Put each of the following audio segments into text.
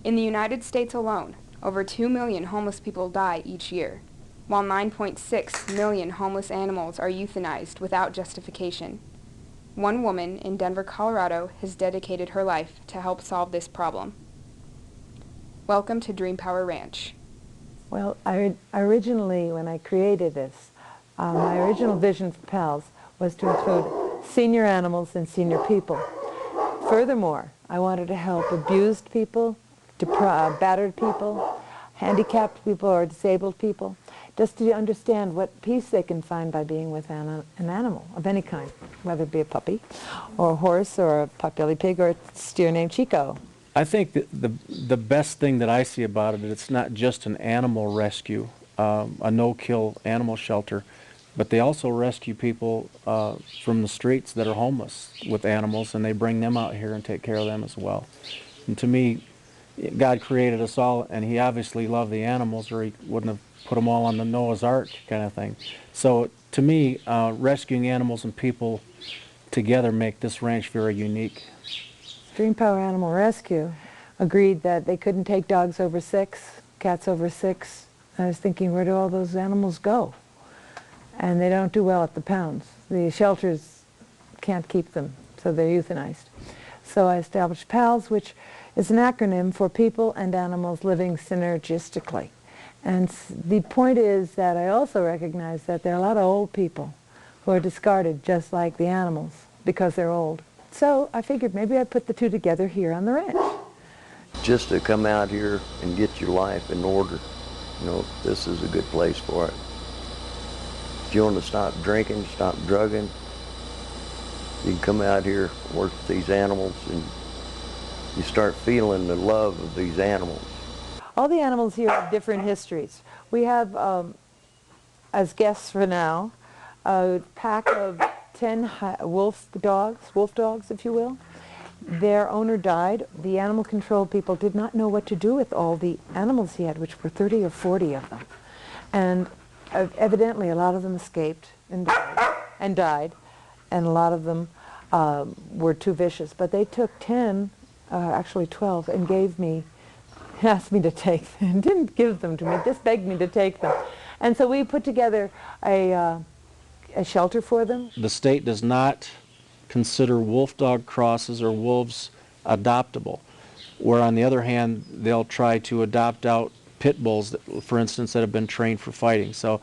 In the United States alone, over 2 million homeless people die each year, while 9.6 million homeless animals are euthanized without justification. One woman in Denver, Colorado has dedicated her life to help solve this problem. Welcome to Dreampower Ranch. Well, originally, when I created this, my original vision for PAALs was to include senior animals and senior people. Furthermore, I wanted to help abused people, battered people, handicapped people or disabled people, just to understand what peace they can find by being with an animal of any kind, whether it be a puppy or a horse or a potbelly pig or a steer named Chico. I think that the best thing that I see about it is it's not just an animal rescue, a no-kill animal shelter, but they also rescue people from the streets that are homeless with animals, and they bring them out here and take care of them as well. And to me, God created us all, and He obviously loved the animals, or He wouldn't have put them all on the Noah's Ark kind of thing. So to me, rescuing animals and people together make this ranch very unique. Dreampower Animal Rescue agreed that they couldn't take dogs over 6, cats over 6. I was thinking, where do all those animals go? And they don't do well at the pounds. The shelters can't keep them, so they're euthanized. So I established PAALs, which is an acronym for People and Animals Living Synergistically. And the point is that I also recognize that there are a lot of old people who are discarded just like the animals because they're old. So I figured maybe I'd put the two together here on the ranch. Just to come out here and get your life in order, you know, this is a good place for it. If you want to stop drinking, stop drugging, you can come out here, work with these animals, and you start feeling the love of these animals. All the animals here have different histories. We have, as guests for now, a pack of 10 wolf dogs, if you will. Their owner died. The animal control people did not know what to do with all the animals he had, which were 30 or 40 of them. And evidently a lot of them escaped and died, and a lot of them were too vicious. But they took 10, actually 12, and asked me to take them, didn't give them to me, just begged me to take them. And so we put together a shelter for them. The state does not consider wolf dog crosses or wolves adoptable, where on the other hand they'll try to adopt out pit bulls, for instance, that have been trained for fighting. So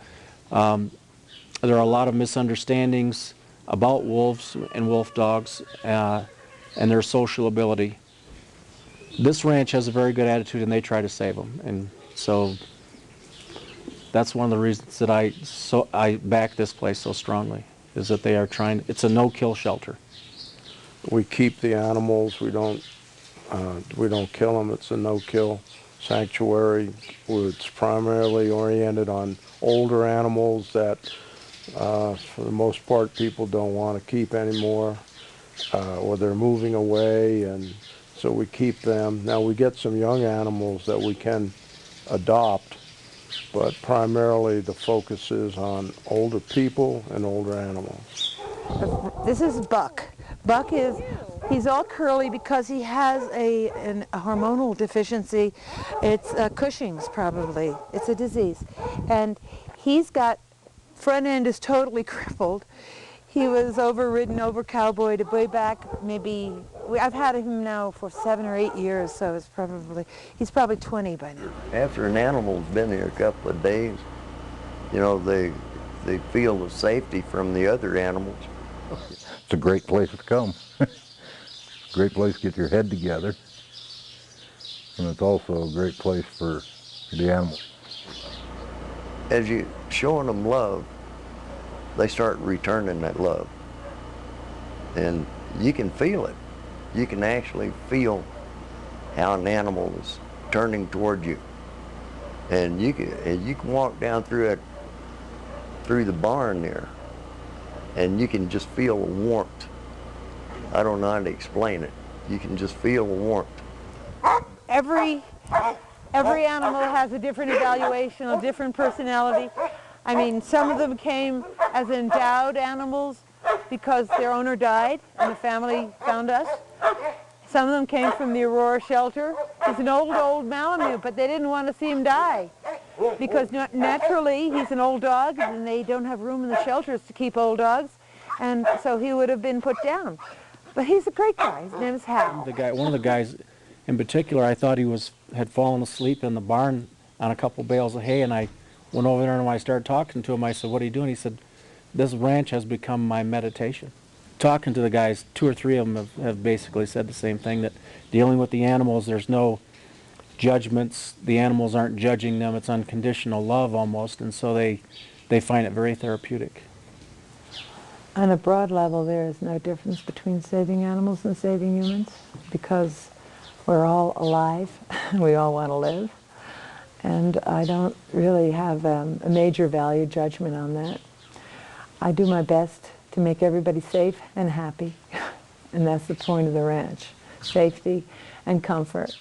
there are a lot of misunderstandings about wolves and wolf dogs and their social ability. This ranch has a very good attitude, and they try to save them, and so that's one of the reasons that I back this place so strongly, is that they are trying. It's a no-kill shelter. We keep the animals. We don't kill them. It's a no-kill sanctuary. It's primarily oriented on older animals that, for the most part, people don't want to keep anymore, or they're moving away, and so we keep them. Now we get some young animals that we can adopt, but primarily the focus is on older people and older animals. This is Buck. Buck he's all curly because he has a hormonal deficiency. It's Cushing's probably. It's a disease. And he's got, front end is totally crippled. He was overridden, over-cowboyed way back maybe, I've had him now for 7 or 8 years, so he's probably 20 by now. After an animal's been here a couple of days, you know, they feel the safety from the other animals. It's a great place to come. Great place to get your head together. And it's also a great place for the animals. As you're showing them love, they start returning that love. And you can feel it. You can actually feel how an animal is turning toward you. And you can walk down through the barn there, and you can just feel the warmth. I don't know how to explain it. You can just feel the warmth. Every animal has a different evaluation, a different personality. I mean, some of them came as endowed animals because their owner died and the family found us. Some of them came from the Aurora shelter. He's an old Malamute, but they didn't want to see him die because naturally he's an old dog and they don't have room in the shelters to keep old dogs, and so he would have been put down. But he's a great guy. His name is Hal. One of the guys in particular, I thought he had fallen asleep in the barn on a couple bales of hay, and I went over there and when I started talking to him, I said, "What are you doing?" He said, "This ranch has become my meditation." Talking to the guys, 2 or 3 of them have basically said the same thing, that dealing with the animals, there's no judgments. The animals aren't judging them. It's unconditional love almost, and so they find it very therapeutic. On a broad level, there is no difference between saving animals and saving humans because we're all alive. We all want to live. And I don't really have a major value judgment on that. I do my best to make everybody safe and happy, and that's the point of the ranch, safety and comfort.